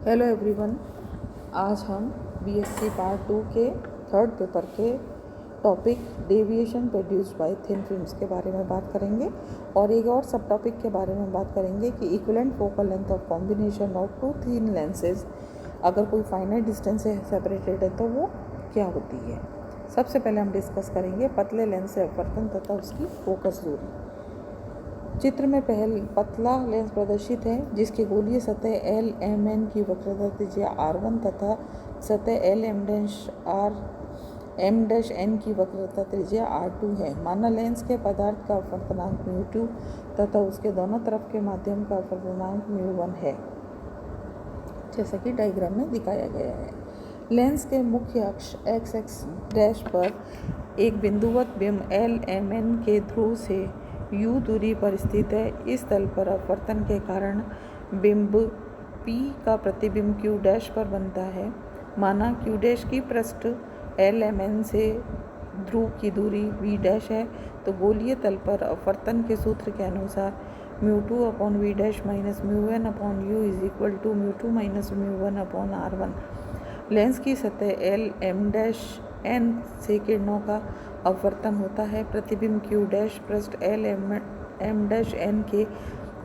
Hello everyone. आज हम BSc part 2 के थर्ड पेपर के topic deviation produced bye thin films के बारे में बात करेंगे और एक और सब टॉपिक के बारे में बात करेंगे कि equivalent focal length of combination of two thin lenses अगर कोई फाइनाइट डिस्टेंस से सेपरेटेड है तो वो क्या होती है। सबसे पहले हम डिस्कस करेंगे पतले लेंस से अपवर्तन तथा उसकी फोकस दूरी। चित्र में पहले पतला लेंस प्रदर्शित है जिसकी गोलीय सतह LMN की वक्रता त्रिज्या R1 तथा सतह LM'(R)M' की वक्रता त्रिज्या R2 है। माना लेंस के पदार्थ का अपवर्तनांक μ2 तथा उसके दोनों तरफ के माध्यम का अपवर्तनांक μ1 है, जैसा कि डायग्राम में दिखाया गया है। लेंस के मुख्य अक्ष x पर एक बिंदुवत बिंब LMN के ध्रुव से u दूरी पर स्थित है। इस तल पर अपवर्तन के कारण बिंब P का प्रतिबिंब Q' पर बनता है। माना Q' की पृष्ठ LMN से ध्रुव की दूरी V' है, तो गोलीय तल पर अपवर्तन के सूत्र के अनुसार μ2/V' minus μ1/u is equal to μ2 minus μ1/R1। Lens की सतह LM'(N) से किरणों का अपवर्तन होता है। प्रतिबिंब Q' पृष्ठ LM'(N) के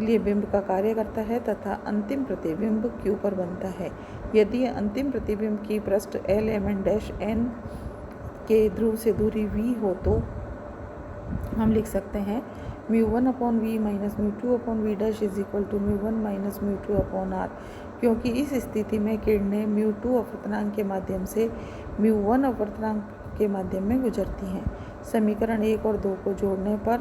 लिए बिंब का कार्य करता है तथा अंतिम प्रतिबिंब Q पर बनता है। यदि अंतिम प्रतिबिंब की पृष्ठ LM'(N) के ध्रुव से दूरी V हो तो हम लिख सकते हैं μ1/V minus μ2/V' is equal to μ1 minus μ2/R, क्योंकि इस स्थिति में किरणें μ2 अपवर्तनांक के माध्यम से μ1 अपवर्तनांक के माध्यम में गुजरती हैं। समीकरण 1 और 2 को जोड़ने पर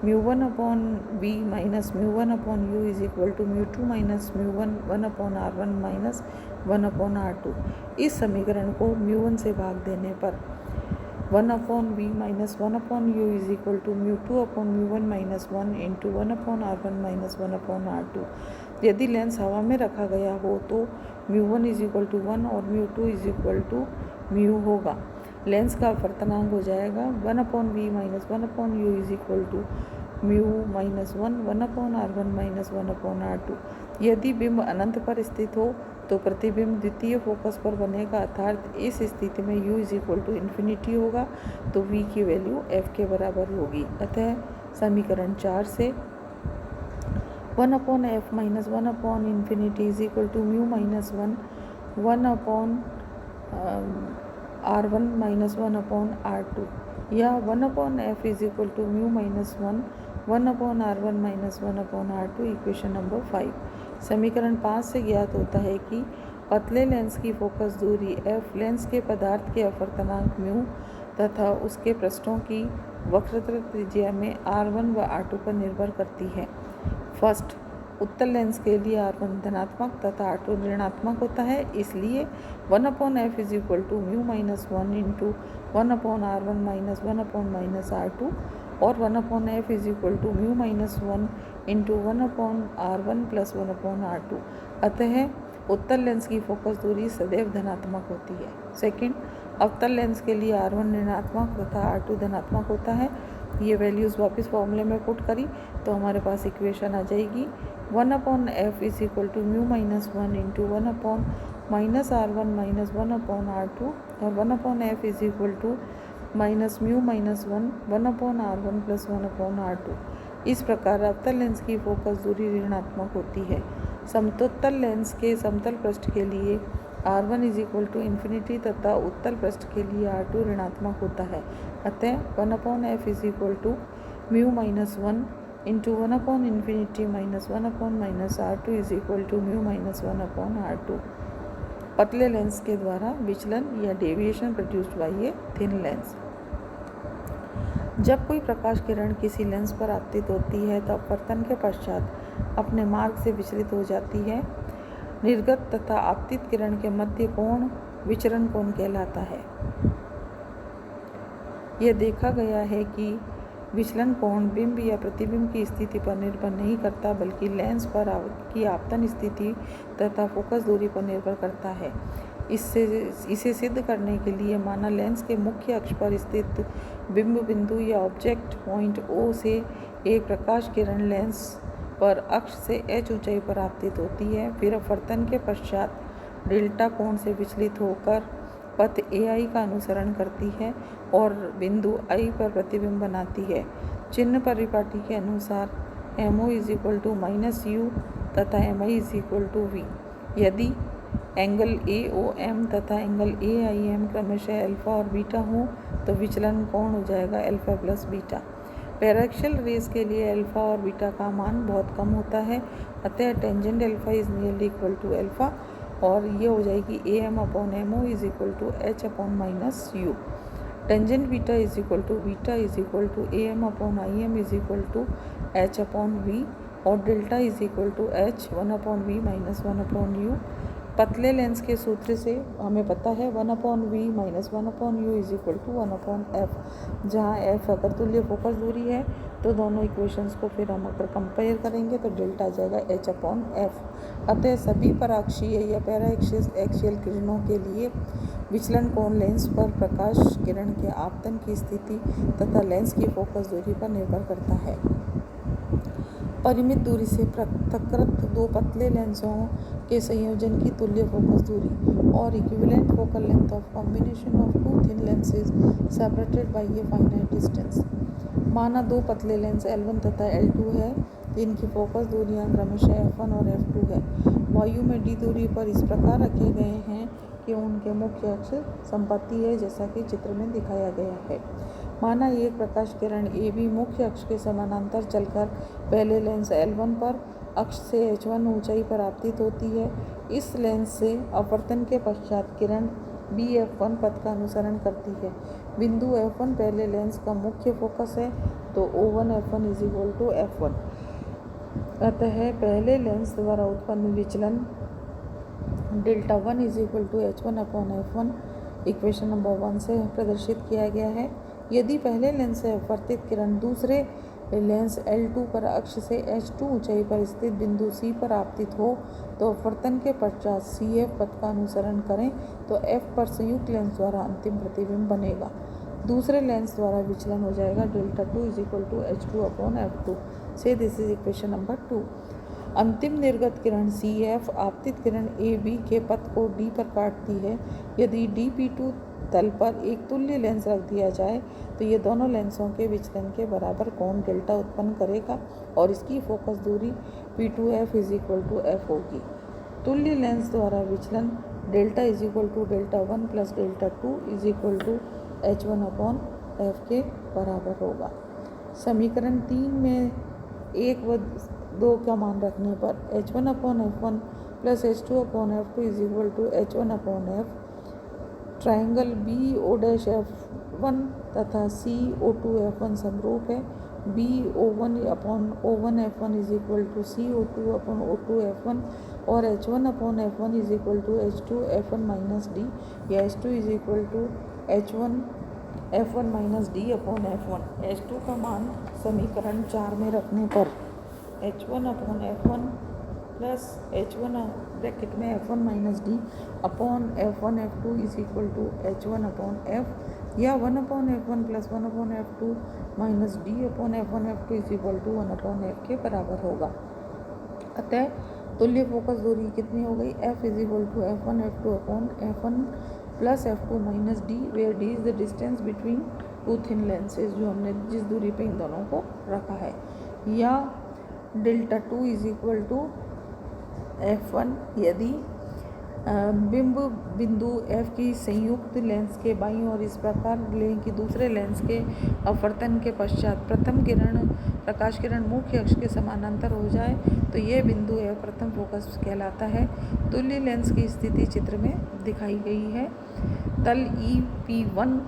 μ1/V minus μ1/u is equal to μ2 minus μ1/R1 minus 1/R2। इस समीकरण को μ1 से भाग देने पर 1/V minus 1/u is equal to μ2/μ1 minus 1 into 1/R1 minus 1/R2। यदि लेंस हवा में रखा गया हो तो μ1 इज इक्वल टू 1 और μ2 इज इक्वल टू μ होगा। लेंस का अपवर्तनांक हो जाएगा 1/V minus 1/u is equal to μ minus 1/R1 minus 1/R2। यदि बिंब अनंत पर स्थित हो तो प्रतिबिंब द्वितीय फोकस पर बनेगा, अर्थात इस स्थिति में u is equal to infinity होगा तो v की वैल्यू f के बराबर होगी। अतः समीकरण 4 से 1/f minus 1/infinity is equal to μ minus 1/R1 minus 1/R2 या 1/f is equal to μ minus 1/R1 minus 1/R2 equation number 5। समीकरण 5 से ज्ञात होता है कि पतले लेंस की फोकस दूरी f लेंस के पदार्थ के अपवर्तनांक μ तथा उसके पृष्ठों की वक्रता त्रिज्या में R1 व R2 पर निर्भर करती है। फर्स्ट, उत्तल लेंस के लिए R1 धनात्मक तथा R2 ऋणात्मक होता है, इसलिए 1/f is equal to μ minus 1 into 1/R1 minus 1/R2 और 1/f is equal to μ minus 1 into 1/R1 plus 1/R2। अतः उत्तल लेंस की फोकस दूरी सदैव धनात्मक होती है। सेकंड, अवतल लेंस के लिए R1 ऋणात्मक तथा R2 धनात्मक होता है। ये वैल्यूज़ वापस फॉर्मूले में पुट करी तो हमारे पास इक्वेशन आ जाएगी 1/f is equal to μ minus 1 into 1/R1 minus 1/R2 और 1/f is equal to minus μ minus 1/R1 plus 1/R2। इस प्रकार अवतल लेंस की फोकस दूरी ऋणात्मक होती है। समतुत्तल लेंस के समतल पृष्ठ के लिए R1 is equal to infinity तथा उत्तल पृष्ठ के लिए R2 ऋणात्मक होता है। अतः 1/f is equal to μ minus 1 into 1/infinity minus 1/R2 is equal to μ minus 1/R2। पतले लेंस के द्वारा विचलन या deviation produced by a thin lens. जब कोई प्रकाश किरण किसी लेंस पर आपतित होती है तो अपवर्तन के पश्चात अपने मार्ग से विचलित हो जाती है। निर्गत तथा आपतित किरण के मध्य कोण विचरण कोण कहलाता है। यह देखा गया है कि विचलन कोण बिंब या प्रतिबिंब की स्थिति पर निर्भर नहीं करता, बल्कि लेंस पर की आपतन स्थिति तथा फोकस दूरी पर निर्भर करता है। इसे सिद्ध करने के लिए माना लेंस के मुख्य अक्ष पर स्थित बिंब बिंदु या ऑब्जेक्ट पॉइंट O से एक प्रकाश किरण लेंस पर अक्ष से h ऊंचाई पर आपतित होती है। फिर अपवर्तन के पश्चात डेल्टा कोण से विचलित होकर पथ AI का अनुसरण करती है और बिंदु I पर प्रतिबिंब बनाती है। चिन्ह परिपाटी के अनुसार MO -U तथा MI V। यदि एंगल AOM तथा एंगल AIM क्रमशः अल्फा और बीटा हो तो विचलन कोण हो जाएगा alpha plus beta. Paraxial race के लिए अल्फा और बीटा का मान बहुत कम होता है, अतः tangent alpha is nearly equal to alpha और ये हो जाएगी AM/MO is equal to H/-U। Tangent beta is equal to AM/IM is equal to H/V और delta is equal to H 1/V-1/U। पतले लेंस के सूत्र से हमें पता है 1/V - 1/U is equal to 1/F, जहाँ F अगर तुल्य फोकस दूरी है तो दोनों इक्वेशंस को फिर हम अगर कंपेयर करेंगे तो डेल्टा आ जाएगा H/F। अतः सभी पराक्षीय या पैरा एक्सियल किरणों के लिए विचलन कोण लेंस पर प्रकाश किरण के आपतन की स्थिति तथा लेंस की फोकस दूरी पर निर्भर करता है। परिमित दूरी से पृथक्कृत दो पतले लेंसों के संयोजन की तुल्य फोकस दूरी और equivalent focal length of combination of two thin lenses separated by a finite distance. माना दो पतले लेंस L1 तथा L2 है, जिनकी फोकस दूरियां क्रमशः F1 और F2 है। वायु में D दूरी पर इस प्रकार रखे गए हैं कि उनके मुख्य अक्ष समपत्ति है, जैसा कि चित्र में दिखाया गया है। माना एक प्रकाश किरण AB मुख्य अक्ष के समानांतर चलकर पहले लेंस L1 पर अक्ष से H1 ऊंचाई पर आपतित होती है। इस लेंस से अपवर्तन के पश्चात किरण B F1 पथ का अनुसरण करती है। बिंदु F1 पहले लेंस का मुख्य फोकस है, तो O1 F1 is equal to F1। अतः पहले लेंस द्वारा उत्पन्न विचलन delta 1 is equal to H1/F1 equation number 1 से प्रदर्शित किया गया है। यदि पहले लेंस से अपवर्तित किरण दूसरे लेंस L2 पर अक्ष से H2 ऊंचाई पर स्थित बिंदु C पर आपतित हो तो अपवर्तन के पश्चात CF पथ का अनुसरण करें तो F पर संयुक्त लेंस द्वारा अंतिम प्रतिबिंब बनेगा। दूसरे लेंस द्वारा विचलन हो जाएगा delta 2 is equal to H2/F2 से दिस इज इक्वेशन नंबर 2। अंतिम निर्गत किरण CF आपतित किरण AB के पथ को D पर काटती है। यदि DP2 तल पर एक तुल्य लेंस रख दिया जाए तो ये दोनों लेंसों के विचलन के बराबर कोण डेल्टा उत्पन्न करेगा और इसकी फोकस दूरी P2F is equal to F होगी। तुल्य लेंस द्वारा विचलन delta is equal to delta 1 plus delta 2 is equal to H1/F के बराबर होगा। समीकरण 3 में 1 व 2 का मान रखने पर H1/F1 plus H2/F2 is equal to H1/F। Triangle BO'(F1) तथा CO2F1 समरूप है। BO1/O1F1 is equal to CO2/O2F1 और H1/F1 is equal to H2F1 minus D या H2 is equal to H1F1 minus D/F1। H2 का मान समीकरण 4 में रखने पर H1/F1 प्लस H1 ब्रैकेट में F1 minus D upon F1/F2 is equal to H1/F या 1/F1 plus 1/F2 minus D/F1/F2 is equal to 1/F के बराबर होगा। अतः तुल्य फोकस दूरी कितनी हो गई? F is equal to F1/F2 upon F1 plus F2 minus D, where D is the distance between two thin lenses, जो हमने जिस दूरी पे इन दोनों को रखा है। या delta 2 is equal to F1 यदि बिंब बिंदु F की संयुक्त लेंस के बाईं ओर इस प्रकार लें कि दूसरे लेंस के अपवर्तन के पश्चात प्रथम प्रकाश किरण मुख्य अक्ष के समानांतर हो जाए तो यह बिंदु F प्रथम फोकस कहलाता है। तुल्य लेंस की स्थिति चित्र में दिखाई गई है। तल EP1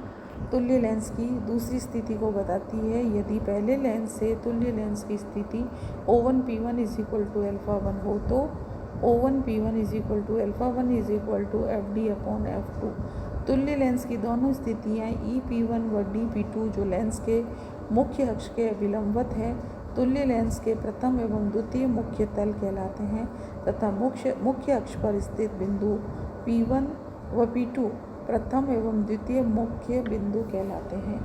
तुल्य लेंस की दूसरी स्थिति को बताती है। यदि पहले लेंस से तुल्य लेंस की स्थिति O1P1 इज इक्वल टू α1 हो तो O1P1 is equal to α1 is equal to FD/F2। तुल्य लेंस की दोनों स्थितियाँ EP1 व DP2 जो लेंस के मुख्य अक्ष के विलंबवत है, तुल्य लेंस के प्रथम एवं द्वितीय मुख्य तल कहलाते हैं तथा मुख्य अक्ष पर स्थित बिंदु P1 व P2 प्रथम एवं द्वितीय मुख्य बिंदु कहलाते हैं।